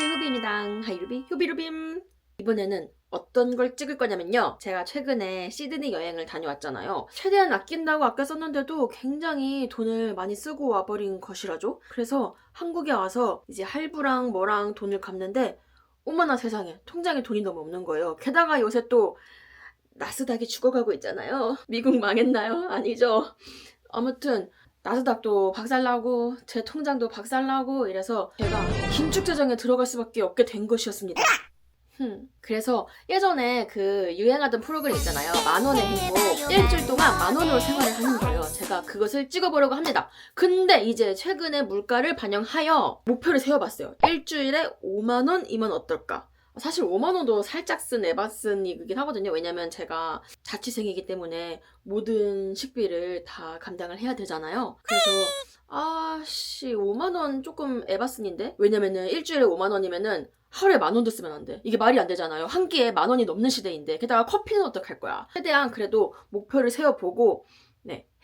안녕하세요, 효비입니다. 하이루비 효비루빔. 이번에는 어떤 걸 찍을 거냐면요, 제가 최근에 시드니 여행을 다녀왔잖아요. 최대한 아낀다고 아껴 썼는데도 굉장히 돈을 많이 쓰고 와버린 것이라죠. 그래서 한국에 와서 이제 할부랑 뭐랑 돈을 갚는데 어머나 세상에, 통장에 돈이 너무 없는 거예요. 게다가 요새 또 나스닥이 죽어가고 있잖아요. 미국 망했나요? 아니죠. 아무튼 나스닥도 박살나고 제 통장도 박살나고 이래서 제가 긴축재정에 들어갈 수밖에 없게 된 것이었습니다. 그래서 예전에 그 유행하던 프로그램 있잖아요. 만원의 행복. 일주일 동안 만원으로 생활을 하는 거예요. 제가 그것을 찍어보려고 합니다. 근데 이제 최근에 물가를 반영하여 목표를 세워봤어요. 일주일에 5만원이면 어떨까? 사실 5만원도 살짝 쓴 에바 쓴 이긴 하거든요. 왜냐면 제가 자취생이기 때문에 모든 식비를 다 감당을 해야 되잖아요. 그래서 5만원 조금 에바쓴인데? 왜냐면은 일주일에 5만원이면은 하루에 10,000원도 쓰면 안 돼. 이게 말이 안 되잖아요. 한 끼에 10,000원이 넘는 시대인데. 게다가 커피는 어떡할 거야. 최대한 그래도 목표를 세워보고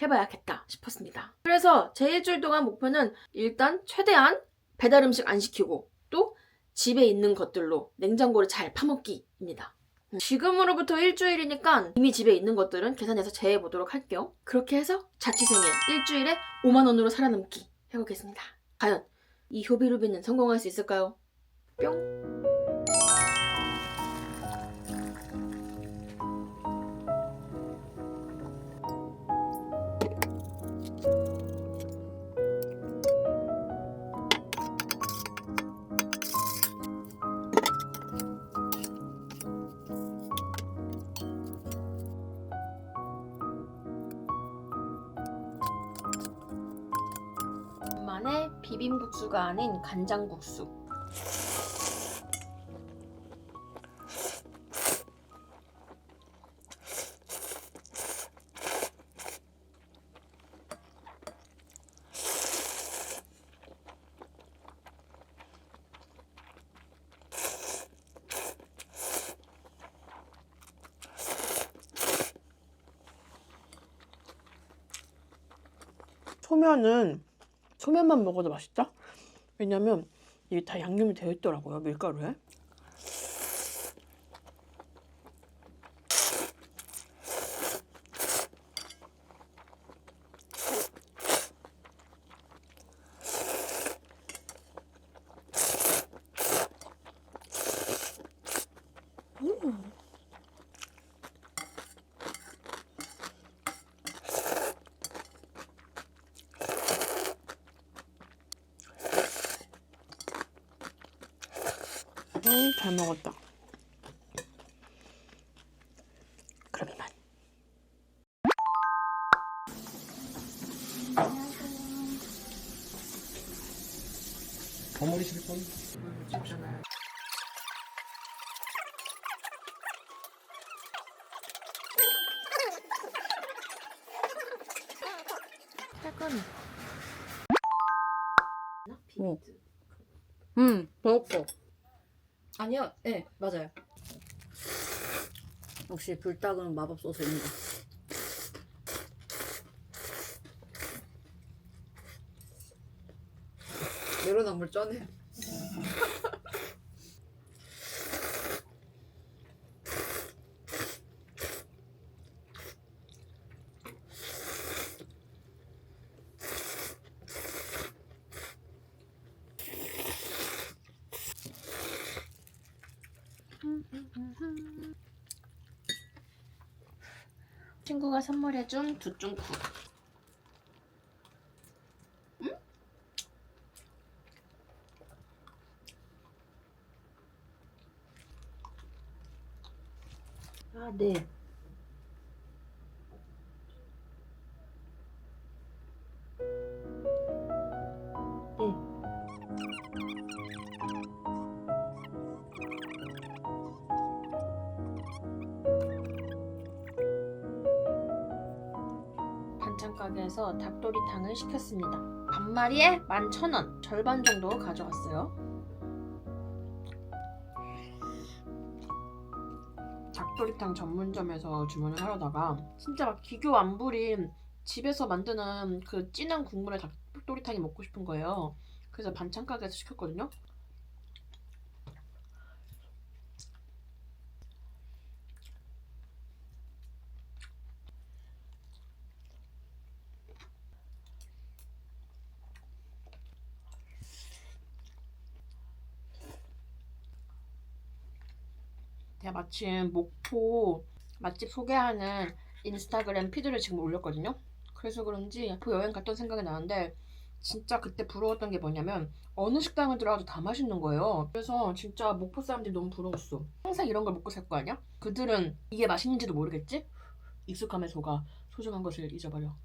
해봐야겠다 싶었습니다. 그래서 제 일주일 동안 목표는 일단 최대한 배달 음식 안 시키고 또 집에 있는 것들로 냉장고를 잘 파먹기입니다. 지금으로부터 일주일이니까 이미 집에 있는 것들은 계산해서 제해보도록 할게요. 그렇게 해서 자취생의 일주일에 5만원으로 살아남기 해보겠습니다. 과연 이 효비루비는 성공할 수 있을까요? 뿅! 만의 비빔국수가 아닌 간장국수. 소면만 먹어도 맛있다? 왜냐면 이게 다 양념이 되어 있더라고요, 밀가루에. 잘 먹었다. 그럼 이만. 버무리 실건? 춥잖아요. 약간 먹었어. 아니요, 네, 맞아요. 역시 불닭은 마법소스입니다. 내로남불 쩌네. 친구가 선물해준 두쫑쿠. 네. 반찬 가게에서 닭도리탕을 시켰습니다. 반마리에 11,000원, 절반 정도 가져갔어요. 닭도리탕 전문점에서 주문을 하려다가 진짜 막 기교 안 부린 집에서 만드는 그 진한 국물의 닭도리탕이 먹고 싶은 거예요. 그래서 반찬 가게에서 시켰거든요. 제가 마침 목포 맛집 소개하는 인스타그램 피드를 지금 올렸거든요. 그래서 그런지 목포 여행 갔던 생각이 나는데 진짜 그때 부러웠던 게 뭐냐면 어느 식당을 들어가도 다 맛있는 거예요. 그래서 진짜 목포 사람들이 너무 부러웠어. 항상 이런 걸 먹고 살 거 아니야? 그들은 이게 맛있는지도 모르겠지? 익숙함에 속아 소중한 것을 잊어버려.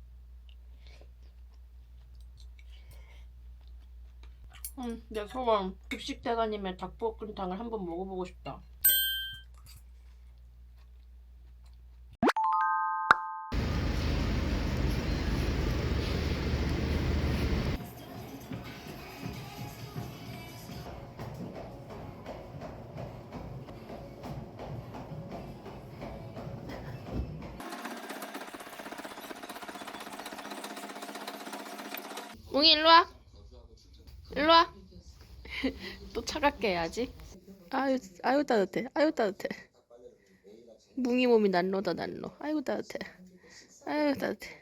내 소원 급식대가님의 닭볶음탕을 한번 먹어보고 싶다. 뭉이 일로와. 일로와. 또 차갑게 해야지. 아유 따뜻해. 아유 따뜻해. 뭉이 몸이 난로다 난로. 아유 따뜻해. 아유 따뜻해.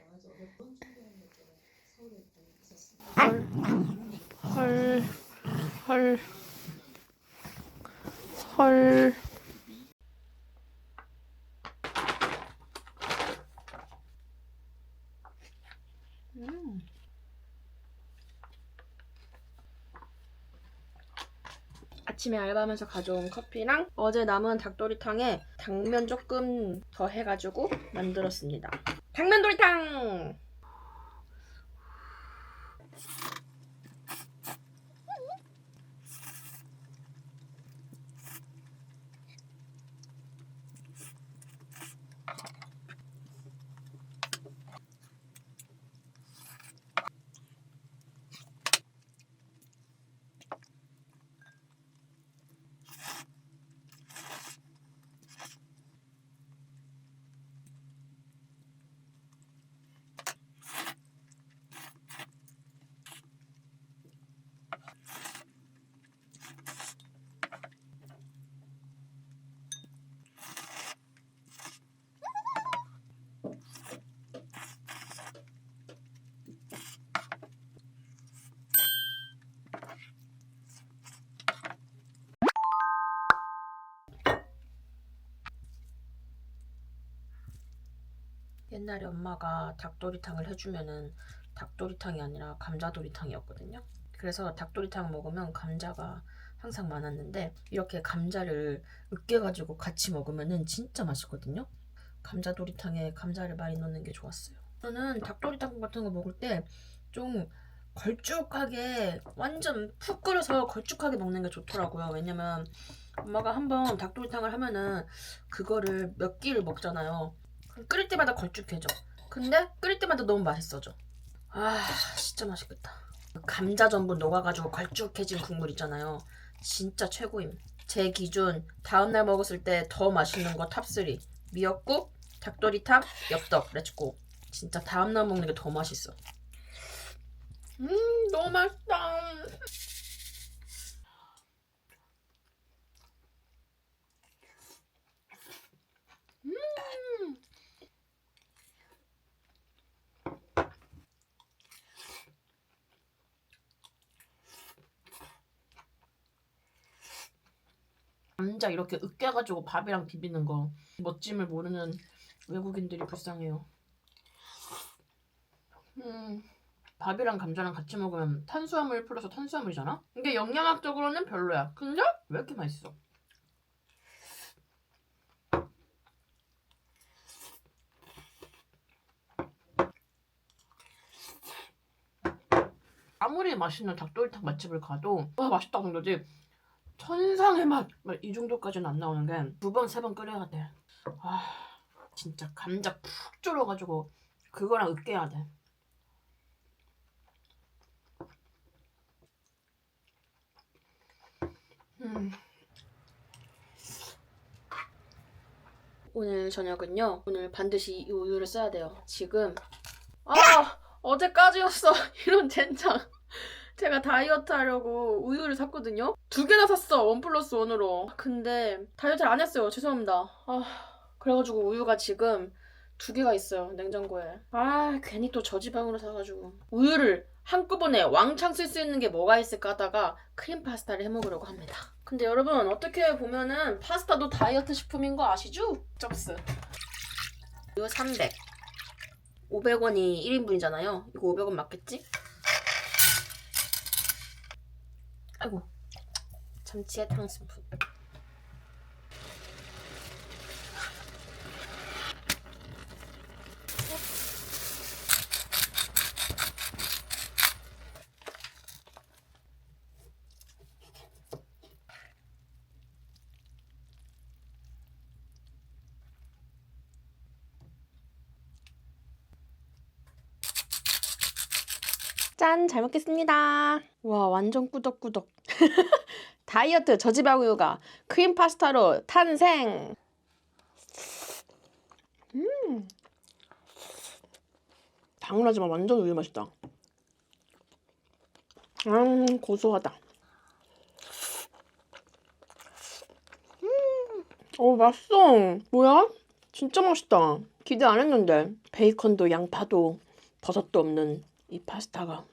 헐. 헐. 헐. 아침에 알바하면서 가져온 커피랑 어제 남은 닭도리탕에 당면 조금 더 해가지고 만들었습니다. 당면도리탕! 옛날에 엄마가 닭도리탕을 해주면은 닭도리탕이 아니라 감자도리탕이었거든요. 그래서 닭도리탕 먹으면 감자가 항상 많았는데 이렇게 감자를 으깨가지고 같이 먹으면은 진짜 맛있거든요. 감자도리탕에 감자를 많이 넣는 게 좋았어요. 저는 닭도리탕 같은 거 먹을 때 좀 걸쭉하게 완전 푹 끓여서 걸쭉하게 먹는 게 좋더라고요. 왜냐면 엄마가 한번 닭도리탕을 하면은 그거를 몇 끼를 먹잖아요. 끓일 때마다 걸쭉해져. 근데 끓일 때마다 너무 맛있어져. 아 진짜 맛있겠다. 감자 전부 녹아가지고 걸쭉해진 국물 있잖아요. 진짜 최고임. 제 기준 다음날 먹었을 때 더 맛있는 거 탑3. 미역국, 닭도리탕, 엽떡, 렛츠고. 진짜 다음날 먹는 게 더 맛있어. 너무 맛있다. 감자 이렇게 으깨가지고 밥이랑 비비는 거 멋짐을 모르는 외국인들이 불쌍해요. 밥이랑 감자랑 같이 먹으면 탄수화물 플러스 탄수화물이잖아? 이게 영양학적으로는 별로야. 근데 왜 이렇게 맛있어? 아무리 맛있는 닭도리탕 맛집을 가도 와 맛있다 정도지 천상의 맛 이 정도까지는 안 나오는 게 2번, 3번 끓여야 돼. 아 진짜 감자 푹 졸여가지고 그거랑 으깨야 돼. 오늘 저녁은요. 오늘 반드시 이 우유를 써야 돼요. 지금 어제까지였어. 이런 젠장. 제가 다이어트 하려고 우유를 샀거든요. 2개나 샀어. 1+1으로. 근데 다이어트를 안 했어요. 죄송합니다. 그래가지고 우유가 지금 2개가 있어요, 냉장고에. 아, 괜히 또 저지방으로 사가지고. 우유를 한꺼번에 왕창 쓸 수 있는 게 뭐가 있을까 하다가 크림 파스타를 해 먹으려고 합니다. 근데 여러분, 어떻게 보면은 파스타도 다이어트 식품인 거 아시죠? 쩝스. 이거 300. 500원이 1인분이잖아요. 이거 500원 맞겠지? 아이고. 참치에 탕수육. 짠! 잘 먹겠습니다. 와, 완전 꾸덕꾸덕. 다이어트 저지방 우유가 크림 파스타로 탄생! 당연하지만 완전 우유 맛있다. 고소하다. 맛있어. 뭐야? 진짜 맛있다. 기대 안 했는데. 베이컨도 양파도 버섯도 없는 이 파스타가.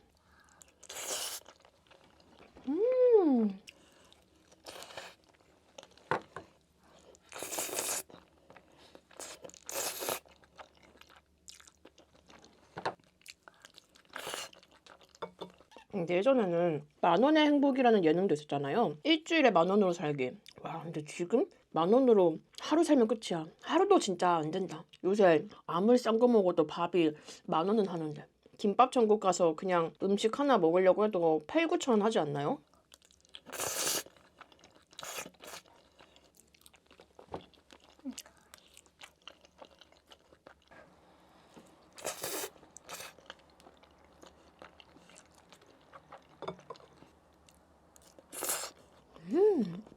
근데 예전에는 10,000원의 행복이라는 예능도 있었잖아요. 일주일에 10,000원으로 살기. 와, 근데 지금 10,000원으로 하루 살면 끝이야. 하루도 진짜 안 된다. 요새 아무리 싼 거 먹어도 밥이 10,000원은 하는데. 김밥 천국 가서 그냥 음식 하나 먹으려고 해도 8,000-9,000원 하지 않나요?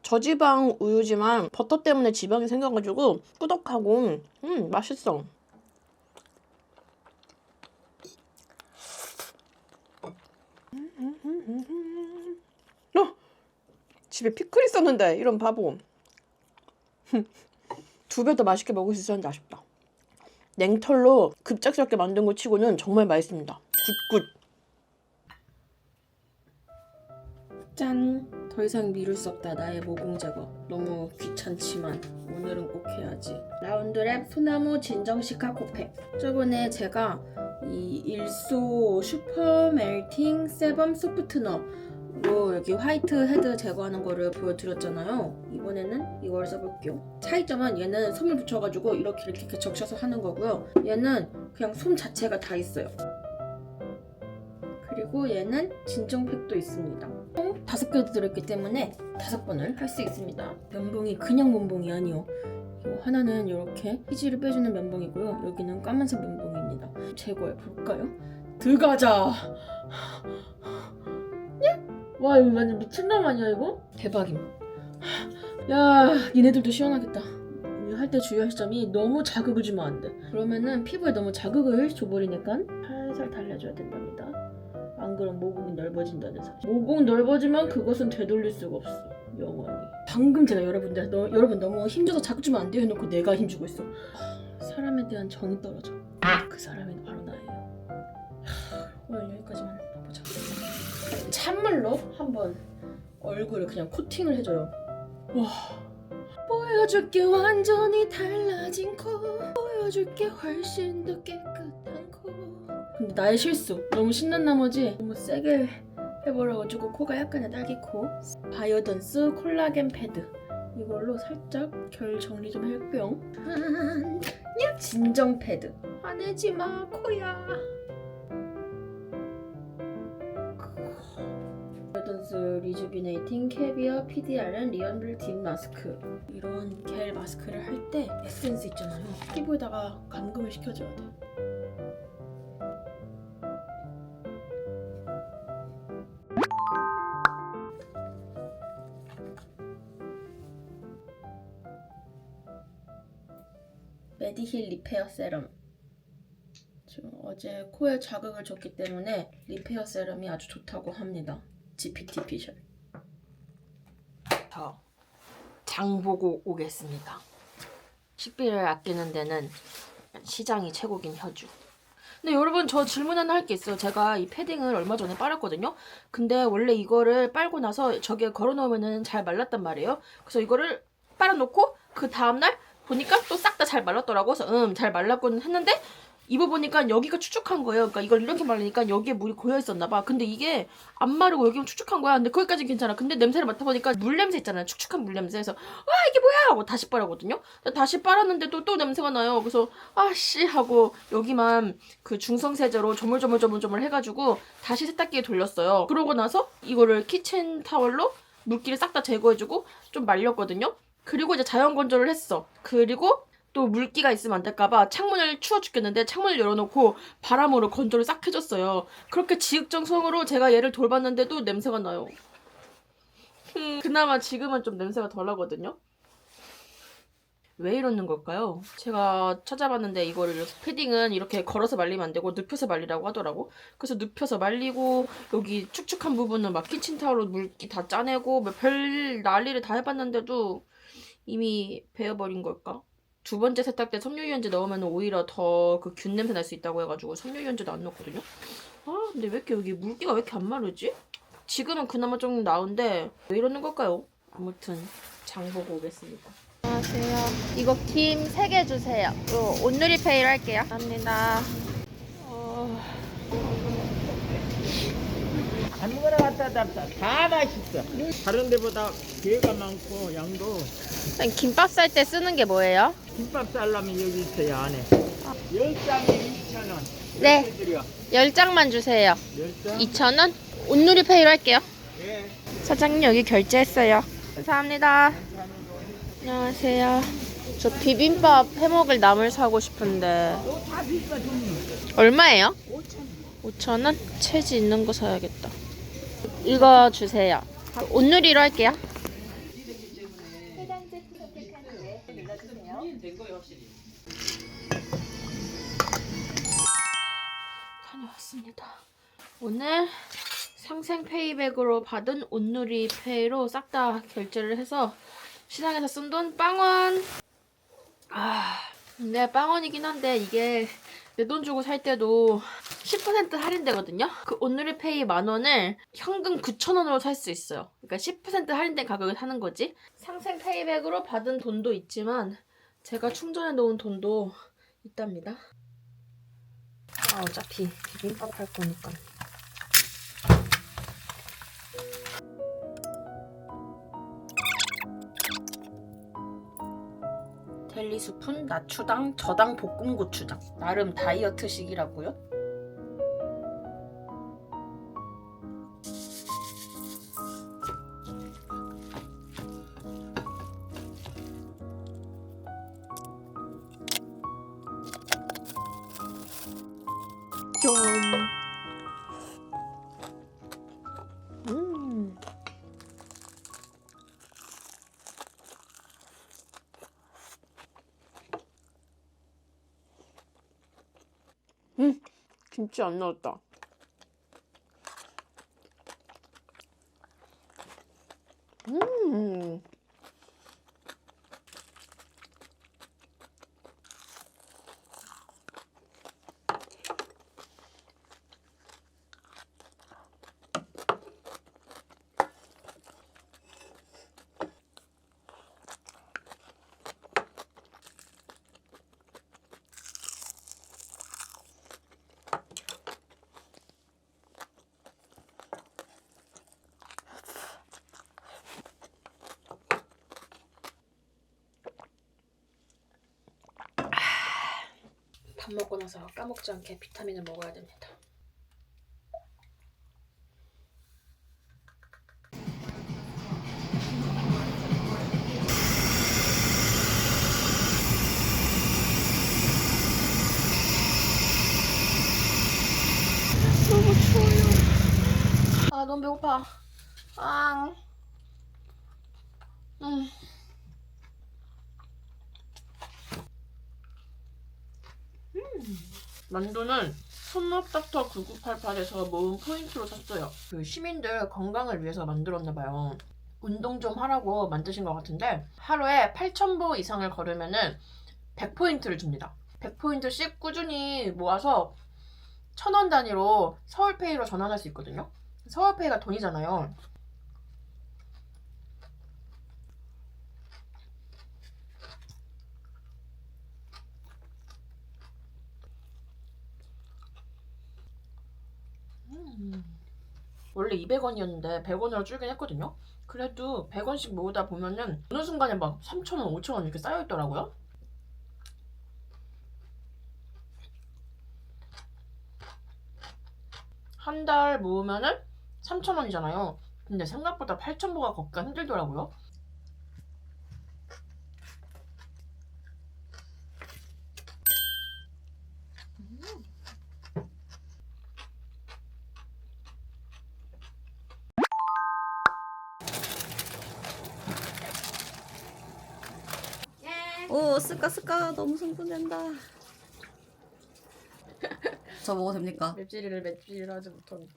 저지방 우유지만 버터 때문에 지방이 생겨가지고 꾸덕하고 맛있어. 집에 피클 있었는데 이런 바보. 2배 더 맛있게 먹을 수 있었는데 아쉽다. 냉털로 급작스럽게 만든 거 치고는 정말 맛있습니다. 굿굿. 짠! 더 이상 미룰 수 없다. 나의 모공 제거. 너무 귀찮지만 오늘은 꼭 해야지. 라운드랩 소나무 진정시카 코팩. 저번에 제가 이 일소 슈퍼 멜팅 세범 소프트너로 여기 화이트 헤드 제거하는 거를 보여드렸잖아요. 이번에는 이걸 써볼게요. 차이점은 얘는 솜을 붙여가지고 이렇게 적셔서 하는 거고요. 얘는 그냥 솜 자체가 다 있어요. 그리고 얘는 진정팩도 있습니다. 총 5개 들어있기 때문에 5번을 할 수 있습니다. 면봉이 그냥 면봉이 아니요. 이거 하나는 이렇게 피지를 빼주는 면봉이고요. 여기는 까만색 면봉입니다. 제거해 볼까요? 들어가자. 와, 이거 완전 미친놈 아니야 이거? 대박임. 야, 니네들도 시원하겠다. 할 때 주의할 점이 너무 자극을 주면 안 돼. 그러면은 피부에 너무 자극을 줘버리니까 살살 달래줘야 된답니다. 안 그럼 모공이 넓어진다는 사실. 모공 넓어지면 그것은 되돌릴 수가 없어. 영원히. 방금 제가 여러분 너무 힘줘서 자극 주면 안 돼요 해놓고 내가 힘주고 있어. 사람에 대한 정이 떨어져. 그 사람이 바로 나예요. 오늘 여기까지만 봐보자. 찬물로 한번 얼굴을 그냥 코팅을 해줘요. 와. 보여줄게 완전히 달라진 코, 보여줄게 훨씬 더 깨끗한 코. 근데 나의 실수, 너무 신난 나머지 너무 세게 해버려가지고 코가 약간의 딸기코. 바이오던스 콜라겐 패드, 이걸로 살짝 결 정리 좀 할게요. 진정 패드, 화내지마 코야. 바이오던스 리주비네이팅 캐비어 PDRN 리언블 딥 마스크. 이런 겔 마스크를 할 때 에센스 있잖아요. 피부에다가 감금을 시켜줘야 돼. 메디힐 리페어 세럼. 지금 어제 코에 자극을 줬기 때문에 리페어 세럼이 아주 좋다고 합니다. GPT 피셜. 장 보고 오겠습니다. 식비를 아끼는 데는 시장이 최고긴 혀주. 근데 여러분 저 질문 하나 할 게 있어요. 제가 이 패딩을 얼마 전에 빨았거든요. 근데 원래 이거를 빨고 나서 저기에 걸어놓으면 잘 말랐단 말이에요. 그래서 이거를 빨아놓고 그 다음날 보니까 또 싹 다 잘 말랐더라고. 그래서 잘 말랐고는 했는데 입어보니까 여기가 축축한 거예요. 그러니까 이걸 이렇게 말리니까 여기에 물이 고여 있었나 봐. 근데 이게 안 마르고 여기는 축축한 거야. 근데 거기까지는 괜찮아. 근데 냄새를 맡아보니까 물 냄새 있잖아요. 축축한 물 냄새. 그래서 이게 뭐야 하고 다시 빨았거든요. 다시 빨았는데도 또 냄새가 나요. 그래서 아씨 하고 여기만 그 중성세제로 조물조물 해가지고 다시 세탁기에 돌렸어요. 그러고 나서 이거를 키친 타월로 물기를 싹 다 제거해주고 좀 말렸거든요. 그리고 이제 자연 건조를 했어. 그리고 또 물기가 있으면 안 될까봐 창문을 추워 죽겠는데 창문을 열어놓고 바람으로 건조를 싹 해줬어요. 그렇게 지극정성으로 제가 얘를 돌봤는데도 냄새가 나요. 그나마 지금은 좀 냄새가 덜 나거든요. 왜 이러는 걸까요? 제가 찾아봤는데 이거를 패딩은 이렇게 걸어서 말리면 안 되고 눕혀서 말리라고 하더라고. 그래서 눕혀서 말리고 여기 축축한 부분은 막 키친타올로 물기 다 짜내고 별 난리를 다 해봤는데도 이미 베어버린 걸까? 두 번째 세탁 때 섬유유연제 넣으면 오히려 더 그 균 냄새 날 수 있다고 해가지고 섬유유연제도 안 넣었거든요. 근데 왜 이렇게 여기 물기가 왜 이렇게 안 마르지? 지금은 그나마 좀 나은데 왜 이러는 걸까요? 아무튼 장 보고 오겠습니다. 안녕하세요. 이거 김 3개 주세요. 온누리페이로 할게요. 감사합니다. 아무거나 갖다 놨다. 다 맛있어. 다른 데보다 기회가 많고 양도. 김밥 쌀 때 쓰는 게 뭐예요? 김밥 쌀라면 여기 있어요 안에. 10장에 2,000원. 네. 드려. 10장만 주세요. 10장? 2,000원? 온누리페이로 할게요. 예. 사장님 여기 결제했어요. 감사합니다. 안녕하세요. 저 비빔밥 해먹을 나물 사고 싶은데 다 비싸 좀. 얼마예요? 5,000원. 5,000원? 체지 있는 거 사야겠다. 이거 주세요. 온누리로 할게요. 다녀왔습니다. 오늘 상생페이백으로 받은 온누리페이로 싹 다 결제를 해서 시장에서 쓴 돈 빵원. 근데 빵원이긴 한데 이게 내 돈 주고 살 때도 10% 할인되거든요. 그 온누리페이 10,000원을 현금 9,000원으로 살 수 있어요. 그러니까 10% 할인된 가격에 사는 거지. 상생페이백으로 받은 돈도 있지만 제가 충전해 놓은 돈도 있답니다. 어차피 비빔밥 할 거니까. 델리 스푼 나추당 저당 볶음 고추장. 나름 다이어트식이라고요? 좀. 김치 안 넣었다. 밥 먹고 나서 까먹지 않게 비타민을 먹어야 됩니다. 너무 추워요. 너무 배고파. 만두는 손목닥터 9988에서 모은 포인트로 샀어요. 그 시민들 건강을 위해서 만들었나봐요. 운동 좀 하라고 만드신 것 같은데 하루에 8,000보 이상을 걸으면은 100포인트를 줍니다. 100포인트씩 꾸준히 모아서 1,000원 단위로 서울페이로 전환할 수 있거든요. 서울페이가 돈이잖아요. 원래 200원이었는데 100원으로 줄긴 했거든요. 그래도 100원씩 모으다 보면은 어느 순간에 막 3,000원, 5,000원 이렇게 쌓여있더라고요. 한 달 모으면은 3,000원이잖아요. 근데 생각보다 8,000보가 걷기가 힘들더라고요. 오 스까 너무 흥분된다. 저 먹어도 됩니까? 맵찔이를 하지 못하는.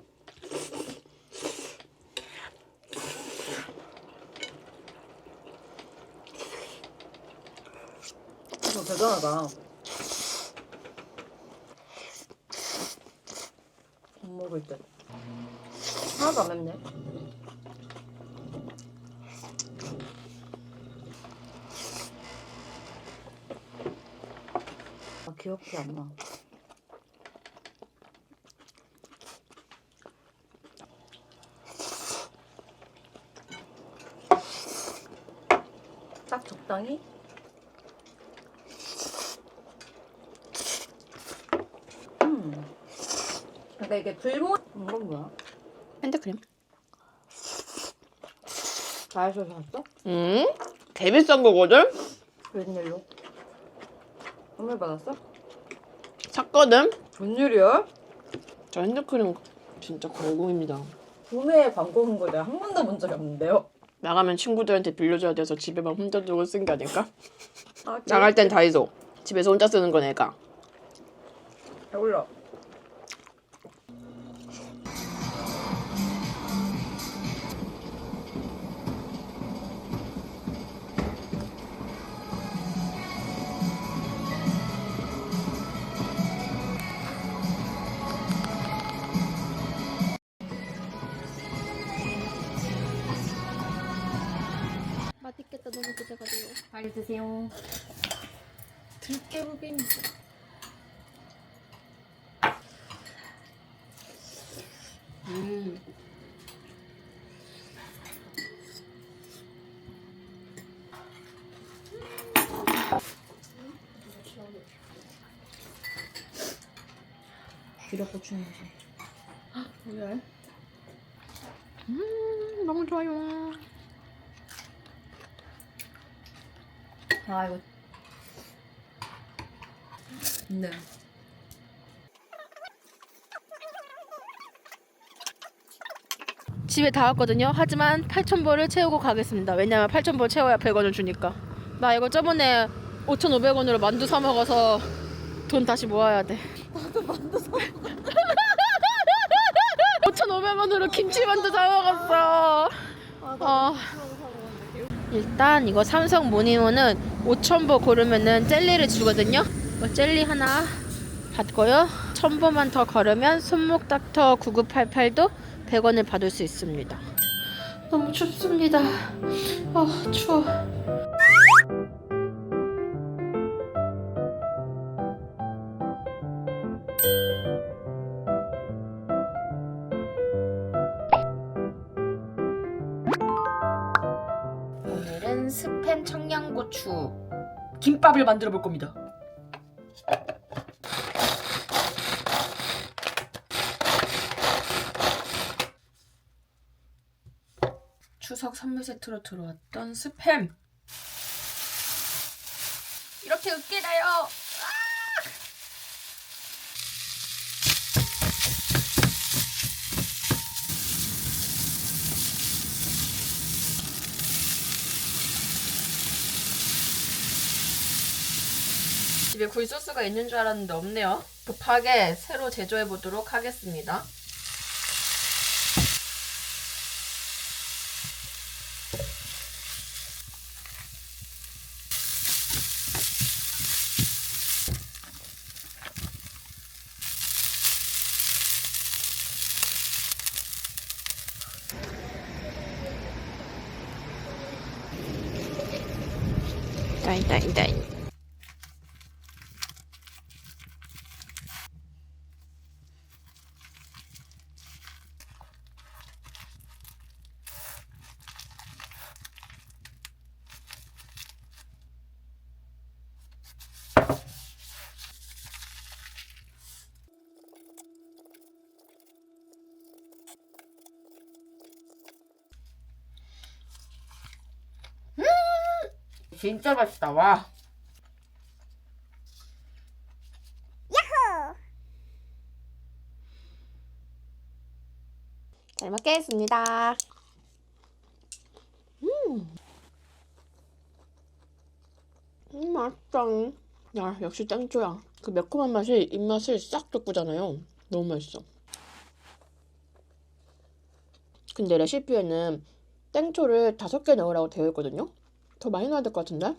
이거 대단하다. 못 먹을 듯. 하나도 안 맵네. 아, 기억이 안 나. 딱 적당히. 근데 이게 이건 뭐야? 핸드크림. 다이소에서 샀어? 개 비싼 거거든? 웬일로? 선물 받았어? 샀거든? 웬일이야? 저 핸드크림 진짜 걸공입니다. 구매 광고인 거 내가 한 번도 본 적이 없는데요. 나가면 친구들한테 빌려줘야 돼서 집에만 혼자 두고 쓴 게 아닐까? 아, 나갈 땐 다이소. 집에서 혼자 쓰는 건 애가. 배불러. 맛있겠다. 너무 기대가 돼요. 빨리 드세요. 들깨무김. 기력고추 넣어서. 왜? 너무 좋아요. 아 이거. 네. 집에 다 왔거든요. 하지만 8,000보를 채우고 가겠습니다. 왜냐면 8,000보 채워야 100원을 주니까. 나 이거 저번에 5,500원으로 만두 사 먹어서 돈 다시 모아야 돼. 나도 만두 사 먹었어. 5,500원으로 김치만두 사 먹었어. 일단 이거 삼성 모니모는 5,000보 고르면은 젤리를 주거든요. 젤리 하나 받고요. 1,000보만 더 걸으면 손목 닥터 9988도 100원을 받을 수 있습니다. 너무 춥습니다. 추워. 오늘은 스팸 청양고추 김밥을 만들어 볼 겁니다. 추석 선물 세트로 들어왔던 스팸. 이렇게 으깨나요. 집에 굴소스가 있는 줄 알았는데 없네요. 급하게 새로 제조해 보도록 하겠습니다. 따인. 진짜 맛있다. 와. 잘 먹겠습니다. 맛있다. 야, 역시 땡초야. 그 매콤한 맛이 입맛을 싹 돋구잖아요. 너무 맛있어. 근데 레시피에는 땡초를 5개 넣으라고 되어 있거든요. 더 많이 넣어야 될 것 같은데?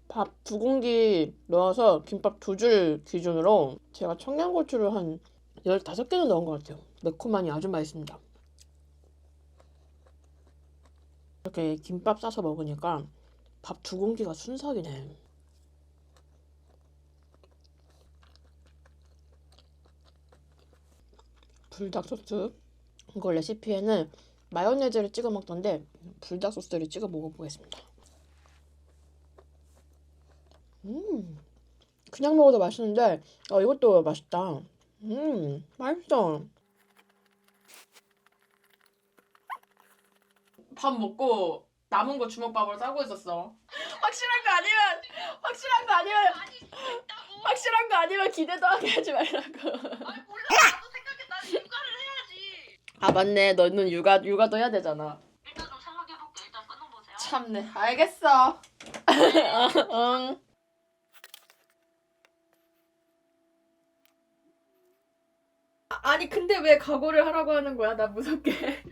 밥 2공기 넣어서 김밥 2줄 기준으로 제가 청양고추를 한 15개는 넣은 것 같아요. 매콤하니 아주 맛있습니다. 이렇게 김밥 싸서 먹으니까 밥 2공기가 순삭이네. 불닭 소스. 이거 레시피에는 마요네즈를 찍어 먹던데 불닭 소스를 찍어 먹어보겠습니다. 그냥 먹어도 맛있는데 이것도 맛있다. 맛있어. 밥 먹고 남은 거 주먹밥으로 싸고 있었어. 확실한 거 아니면 기대도 하게 하지 말라고. 몰라. 나도 생각해. 난 육아를 해야지. 아 맞네. 너는 육아도 해야 되잖아. 일단 좀 생각해볼게. 일단 끊어보세요. 참네. 알겠어. 응. 아니 근데 왜 각오를 하라고 하는 거야? 나 무섭게.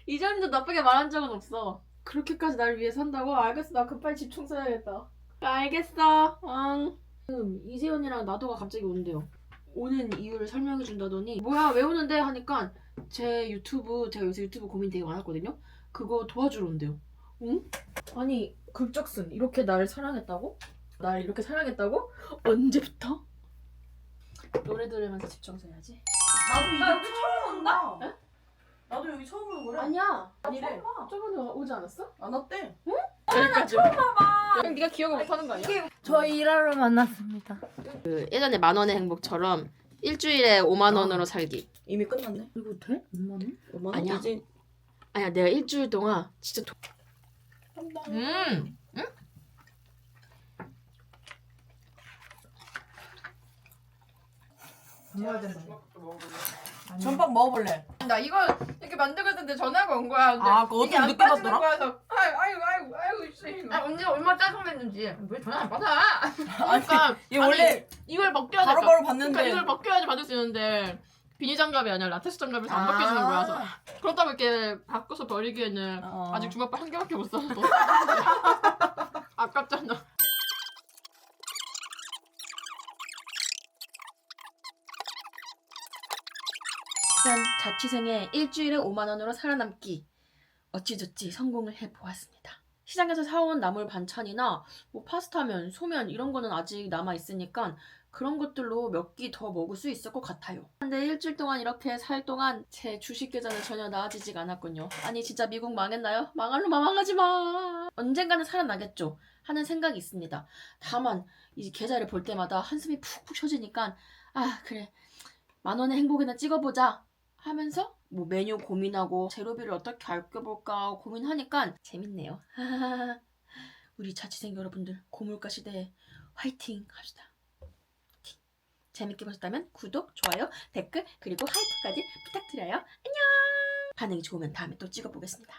이 점도 나쁘게 말한 적은 없어. 그렇게까지 날 위해 산다고? 알겠어. 나 급하게 집 청소해야겠다. 알겠어. 응. 이세연이랑 나도가 갑자기 온대요. 오는 이유를 설명해 준다더니 뭐야 왜 오는데 하니까 제가 요새 유튜브 고민 되게 많았거든요. 그거 도와주러 온대요. 응? 아니 급작슨 이렇게 나를 사랑했다고? 날 이렇게 사랑했다고? 언제부터? 노래 들으면서 집 청소해야지. 나도 이제 처음 온다. 에? 나도 여기 처음 오는 거래. 아니야. 아니래. 저번에 오지 않았어? 안 왔대. 여기까지. 그럼 네가 기억을 못하는 거 아니야? 저희 일하러 만났습니다. 그 예전에 10,000원의 행복처럼 일주일에 5만 원으로 살기. 이미 끝났네. 이거 돼? 5만 원? 5만 원? 아니야. 이제 아니야 내가 일주일 동안 진짜 응? 먹어야 된다. 전빵 먹어볼래. 나 이거 이렇게 만들고 있는데 전화가 온 거야. 근데 아, 그거 이게 좀 안 늦게 빠지는 받더라? 거여서 아이고 씨. 아, 언니가 얼마나 짜증냈는지. 왜 전화 안 받아? 그러니까 얘 원래 이걸 벗겨야 돼. 바로바로 받는데. 그러니까 이걸 벗겨야지 받을 수 있는데 비닐 장갑이 아니라 라텍스 장갑에서 안 벗겨지는 거야. 그래서 그렇다고 이렇게 바꿔서 버리기에는 아직 주먹밥 1개밖에 못 써서 아깝잖아. 현 자취생의 일주일에 5만 원으로 살아남기. 어찌저찌 성공을 해보았습니다. 시장에서 사온 나물 반찬이나 뭐 파스타면, 소면 이런 거는 아직 남아있으니까 그런 것들로 몇 끼 더 먹을 수 있을 것 같아요. 근데 일주일 동안 이렇게 살 동안 제 주식 계좌는 전혀 나아지지가 않았군요. 아니 진짜 미국 망했나요? 망하지 마. 언젠가는 살아나겠죠 하는 생각이 있습니다. 다만 이 계좌를 볼 때마다 한숨이 푹푹 쉬어지니까 아 그래 10,000원의 행복이나 찍어보자 하면서 뭐 메뉴 고민하고 재료비를 어떻게 아껴볼까 고민하니까 재밌네요. 우리 자취생 여러분들 고물가 시대에 화이팅 합시다. 재밌게 보셨다면 구독, 좋아요, 댓글 그리고 하이프까지 부탁드려요. 안녕. 반응이 좋으면 다음에 또 찍어보겠습니다.